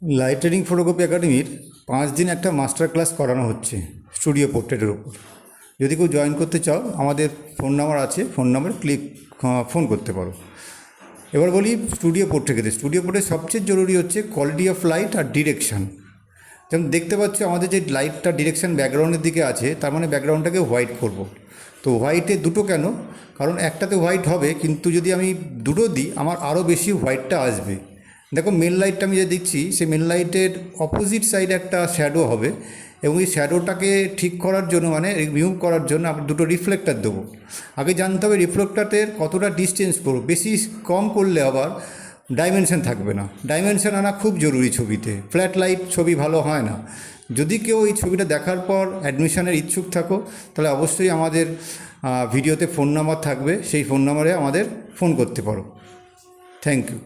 Light training photography একাডেমির 5 দিন একটা মাস্টার ক্লাস করানো হচ্ছে স্টুডিও পোর্ট্রেটের ওপর। যদি কেউ জয়েন করতে চাও আমাদের ফোন নাম্বার আছে, ফোন নাম্বার ফোন করতে পারো। এবার বলি স্টুডিও পোর্ট্রেটে। স্টুডিও পোর্ট্রেট সবচেয়ে জরুরি হচ্ছে কোয়ালিটি অফ লাইট আর ডিরেকশান। যেমন দেখতে পাচ্ছ আমাদের যে লাইটটা ডিরেকশান ব্যাকগ্রাউন্ডের দিকে আছে, তার মানে ব্যাকগ্রাউন্ডটাকে হোয়াইট করব। তো হোয়াইটে দুটো কেন? কারণ একটাতে হোয়াইট হবে, কিন্তু যদি আমি দুটো দিই আমার আরও বেশি হোয়াইটটা আসবে। দেখো মেন লাইটটা আমি যে দিচ্ছি সেই মেন লাইটের অপোজিট সাইডে একটা শ্যাডো হবে, এবং এই শ্যাডোটাকে ঠিক করার জন্য মানে রিমুভ করার জন্য আমরা দুটো রিফ্লেক্টার দেবো। আগে জানতে হবে রিফ্লেক্টারের কতটা ডিস্টেন্স করবো, বেশি কম করলে আবার ডাইমেনশন থাকবে না। ডাইমেনশন আনা খুব জরুরি ছবিতে, ফ্ল্যাট লাইট ছবি ভালো হয় না। যদি কেউ এই ছবিটা দেখার পর অ্যাডমিশনের ইচ্ছুক থাকো তাহলে অবশ্যই আমাদের ভিডিওতে ফোন নাম্বার থাকবে, সেই ফোন নাম্বারে আমাদের ফোন করতে পারো। Thank you.